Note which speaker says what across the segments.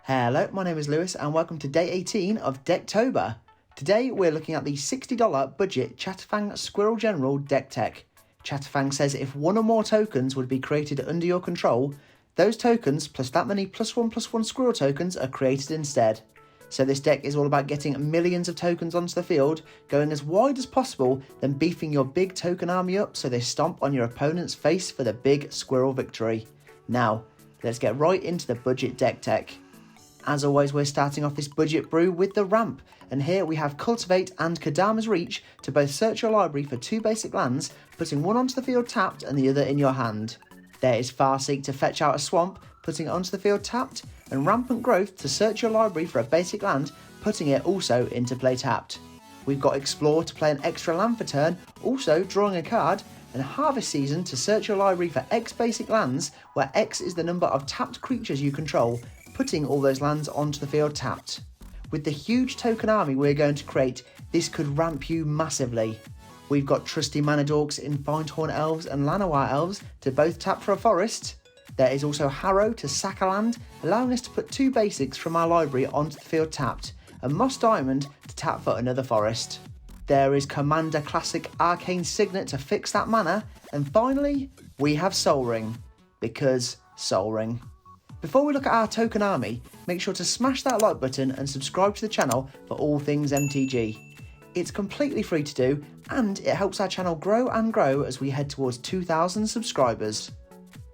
Speaker 1: Hello, my name is Lewis and welcome to day 18 of Decktober. Today we're looking at the $60 budget Chatterfang Squirrel General deck tech. Chatterfang says if one or more tokens would be created under your control, those tokens plus that many +1/+1 Squirrel tokens are created instead. So this deck is all about getting millions of tokens onto the field, going as wide as possible, then beefing your big token army up so they stomp on your opponent's face for the big Squirrel victory. Now, let's get right into the budget deck tech. As always, we're starting off this budget brew with the ramp, and here we have Cultivate and Kadama's Reach to both search your library for 2 basic lands, putting one onto the field tapped and the other in your hand. There is Farseek to fetch out a swamp, putting it onto the field tapped, and Rampant Growth to search your library for a basic land, putting it also into play tapped. We've got Explore to play an extra land for turn, also drawing a card, and Harvest Season to search your library for X basic lands, where X is the number of tapped creatures you control, putting all those lands onto the field tapped. With the huge token army we're going to create, this could ramp you massively. We've got trusty mana dorks in Findhorn Elves and Llanowar Elves to both tap for a forest. There is also Harrow to sack a land, allowing us to put 2 basics from our library onto the field tapped, and Moss Diamond to tap for another forest. There is Commander Classic Arcane Signet to fix that mana, and finally, we have Sol Ring, because Sol Ring. Before we look at our token army, make sure to smash that like button and subscribe to the channel for all things MTG. It's completely free to do, and it helps our channel grow and grow as we head towards 2,000 subscribers.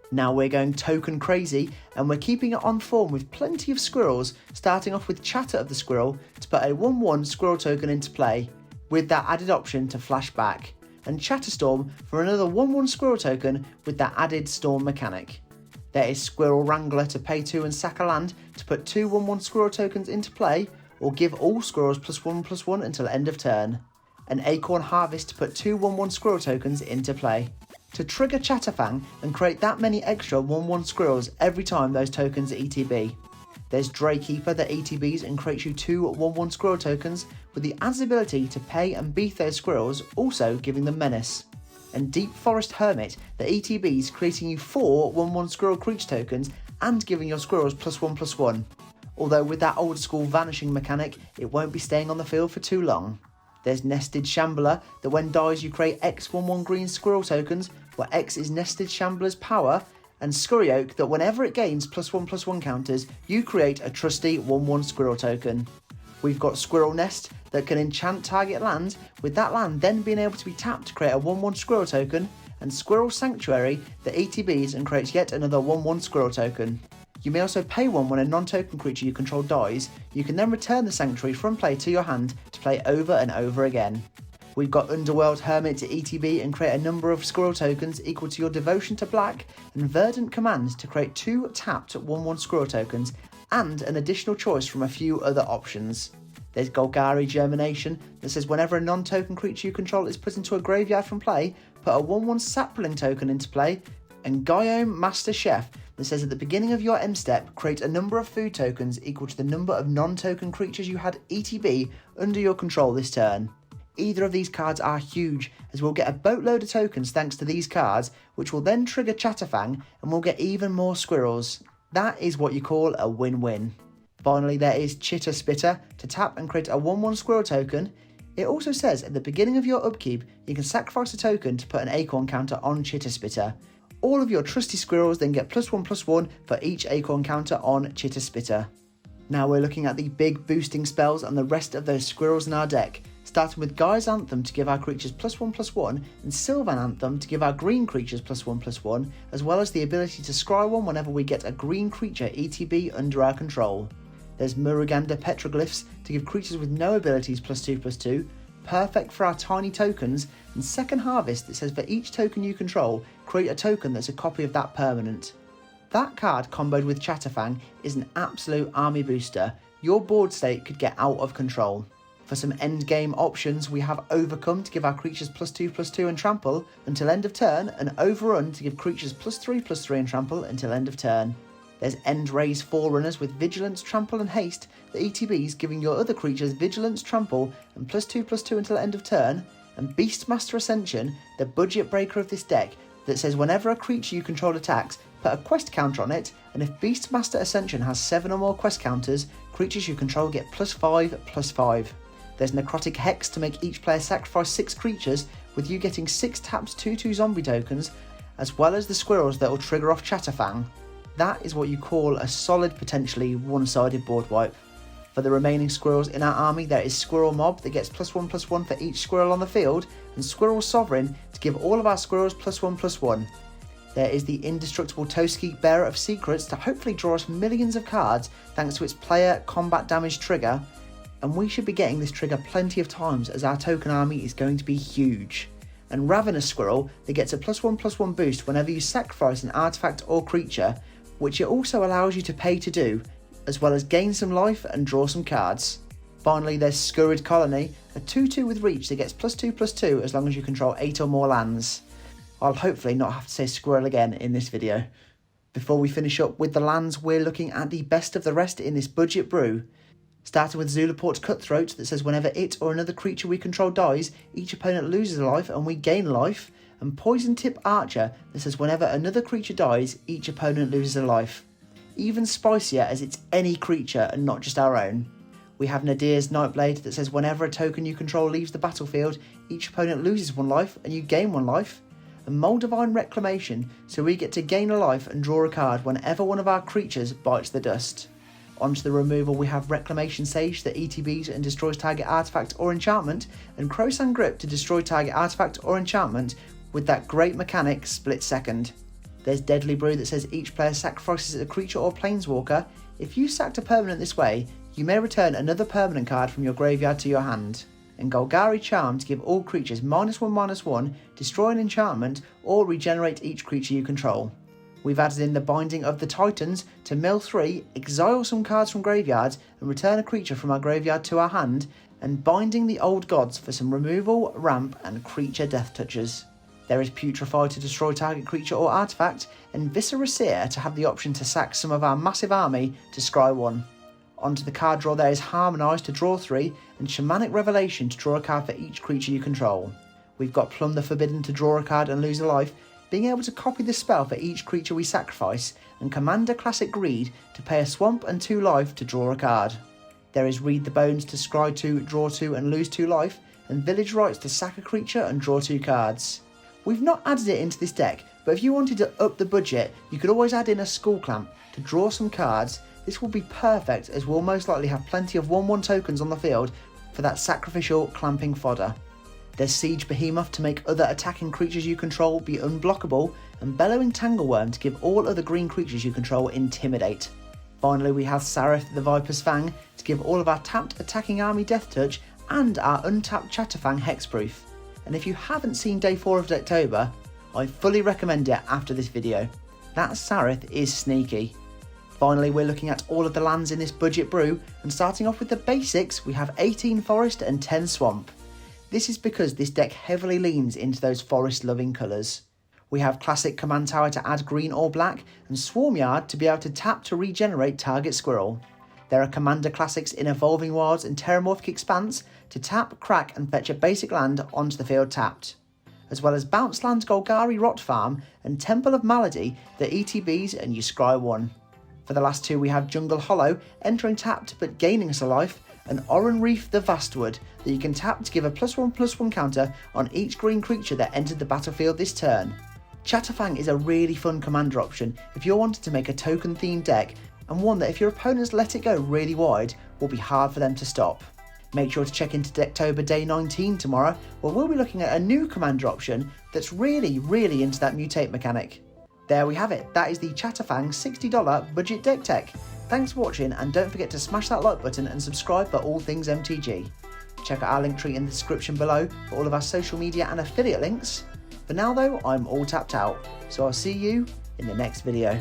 Speaker 1: Now we're going token crazy, and we're keeping it on form with plenty of squirrels, starting off with Chatter of the Squirrel to put a 1/1 squirrel token into play, with that added option to flash back, and Chatterstorm for another 1/1 squirrel token with that added storm mechanic. There is Squirrel Wrangler to pay 2 and sack a land to put 2 1/1 squirrel tokens into play, or give all squirrels +1/+1 until end of turn. An Acorn Harvest to put 2 1/1 squirrel tokens into play. To trigger Chatterfang and create that many extra 1/1 squirrels every time those tokens ETB. There's Draykeeper that ETBs and creates you 2 1/1 squirrel tokens with the added ability to pay and beef those squirrels, also giving them menace. And Deep Forest Hermit that ETBs creating you 4 1/1 squirrel creature tokens and giving your squirrels +1/+1. Although with that old school vanishing mechanic, it won't be staying on the field for too long. There's Nested Shambler that when dies you create X 1/1 green squirrel tokens, where X is Nested Shambler's power, and Scurry Oak that whenever it gains +1/+1 counters, you create a trusty 1/1 squirrel token. We've got Squirrel Nest that can enchant target land, with that land then being able to be tapped to create a 1/1 squirrel token, and Squirrel Sanctuary that ETBs and creates yet another 1/1 squirrel token. You may also pay 1 when a non-token creature you control dies. You can then return the Sanctuary from play to your hand to play over and over again. We've got Underworld Hermit to ETB and create a number of squirrel tokens equal to your Devotion to Black, and Verdant Commands to create 2 tapped 1/1 squirrel tokens, and an additional choice from a few other options. There's Golgari Germination that says whenever a non-token creature you control is put into a graveyard from play, put a 1/1 sapling token into play, and Guillaume Master Chef that says at the beginning of your M step, create a number of food tokens equal to the number of non-token creatures you had ETB under your control this turn. Either of these cards are huge, as we'll get a boatload of tokens thanks to these cards, which will then trigger Chatterfang, and we'll get even more squirrels. That is what you call a win-win. Finally, there is Chitter Spitter to tap and create a 1/1 squirrel token. It also says at the beginning of your upkeep, you can sacrifice a token to put an acorn counter on Chitter Spitter. All of your trusty squirrels then get +1/+1 for each acorn counter on Chitter Spitter. Now we're looking at the big boosting spells and the rest of those squirrels in our deck, starting with Gaia's Anthem to give our creatures +1/+1 and Sylvan Anthem to give our green creatures +1/+1, as well as the ability to scry one whenever we get a green creature ETB under our control. There's Muruganda Petroglyphs to give creatures with no abilities +2/+2, perfect for our tiny tokens, and Second Harvest that says for each token you control, create a token that's a copy of that permanent. That card comboed with Chatterfang is an absolute army booster. Your board state could get out of control. For some endgame options, we have Overcome to give our creatures +2/+2 and trample until end of turn, and Overrun to give creatures +3/+3 and trample until end of turn. There's Endraze Forerunners with Vigilance, Trample and Haste, the ETBs giving your other creatures Vigilance, Trample and +2/+2 until end of turn, and Beastmaster Ascension, the budget breaker of this deck, that says whenever a creature you control attacks, put put a quest counter on it, and if Beastmaster Ascension has 7 or more quest counters, creatures you control get +5/+5. There's Necrotic Hex to make each player sacrifice 6 creatures, with you getting 6 tapped 2/2 zombie tokens, as well as the squirrels that will trigger off Chatterfang. That is what you call a solid, potentially one-sided board wipe. For the remaining squirrels in our army, there is Squirrel Mob that gets +1/+1 for each squirrel on the field, and Squirrel Sovereign to give all of our squirrels +1/+1. There is the indestructible Toski, Bearer of Secrets, to hopefully draw us millions of cards thanks to its player combat damage trigger, and we should be getting this trigger plenty of times as our token army is going to be huge. And Ravenous Squirrel that gets a +1/+1 boost whenever you sacrifice an artifact or creature, which it also allows you to pay to do, as well as gain some life and draw some cards. Finally, there's Scurrid Colony, a 2/2 with reach that gets +2/+2 as long as you control 8 or more lands. I'll hopefully not have to say squirrel again in this video. Before we finish up with the lands, we're looking at the best of the rest in this budget brew. Starting with Zulaport Cutthroat that says whenever it or another creature we control dies, each opponent loses a life and we gain life, and Poison Tip Archer that says whenever another creature dies, each opponent loses a life. Even spicier as it's any creature and not just our own. We have Nadir's Nightblade that says whenever a token you control leaves the battlefield, each opponent loses 1 life and you gain 1 life. And Moldavine Reclamation, so we get to gain a life and draw a card whenever one of our creatures bites the dust. Onto the removal, we have Reclamation Sage that ETBs and destroys target artifact or enchantment, and Crowsand Grip to destroy target artifact or enchantment with that great mechanic Split Second. There's Deadly Brew that says each player sacrifices a creature or planeswalker. If you sacked a permanent this way, you may return another permanent card from your graveyard to your hand. And Golgari Charm to give all creatures -1/-1, destroy an enchantment, or regenerate each creature you control. We've added in the Binding of the Titans to mill 3, exile some cards from graveyards, and return a creature from our graveyard to our hand, and Binding the Old Gods for some removal, ramp, and creature death touches. There is Putrefy to destroy target creature or artifact, and Viscera Seer to have the option to sack some of our massive army to scry 1. Onto the card draw, there is Harmonise to draw 3, and Shamanic Revelation to draw a card for each creature you control. We've got Plumb the Forbidden to draw a card and lose a life, being able to copy the spell for each creature we sacrifice, and Commander Classic Greed to pay a swamp and 2 life to draw a card. There is Read the Bones to scry 2, draw 2 and lose 2 life, and Village Rites to sack a creature and draw 2 cards. We've not added it into this deck, but if you wanted to up the budget, you could always add in a Skull Clamp to draw some cards. This will be perfect as we'll most likely have plenty of 1/1 tokens on the field for that sacrificial clamping fodder. There's Siege Behemoth to make other attacking creatures you control be unblockable, and Bellowing Tangleworm to give all other green creatures you control Intimidate. Finally, we have Sareth the Viper's Fang to give all of our tapped attacking army Death Touch and our untapped Chatterfang Hexproof. And if you haven't seen Day 4 of Decktober, I fully recommend it after this video. That Sareth is sneaky. Finally, we're looking at all of the lands in this budget brew, and starting off with the basics, we have 18 Forest and 10 Swamp. This is because this deck heavily leans into those forest-loving colours. We have Classic Command Tower to add green or black, and Swarmyard to be able to tap to regenerate target squirrel. There are Commander Classics in Evolving Wilds and Terramorphic Expanse to tap, crack and fetch a basic land onto the field tapped. As well as Bounce Land Golgari Rot Farm and Temple of Malady that ETBs and you scry 1. For the last 2 we have Jungle Hollow, entering tapped but gaining us a life, and Oran Reef the Vastwood that you can tap to give a +1/+1 counter on each green creature that entered the battlefield this turn. Chatterfang is a really fun commander option if you're wanting to make a token themed deck, and one that if your opponents let it go really wide will be hard for them to stop. Make sure to check into Decktober Day 19 tomorrow, where we'll be looking at a new commander option that's really into that mutate mechanic. There we have it, that is the Chatterfang $60 budget deck tech. Thanks for watching, and don't forget to smash that like button and subscribe for all things MTG. Check out our link tree in the description below for all of our social media and affiliate links. For now though, I'm all tapped out, so I'll see you in the next video.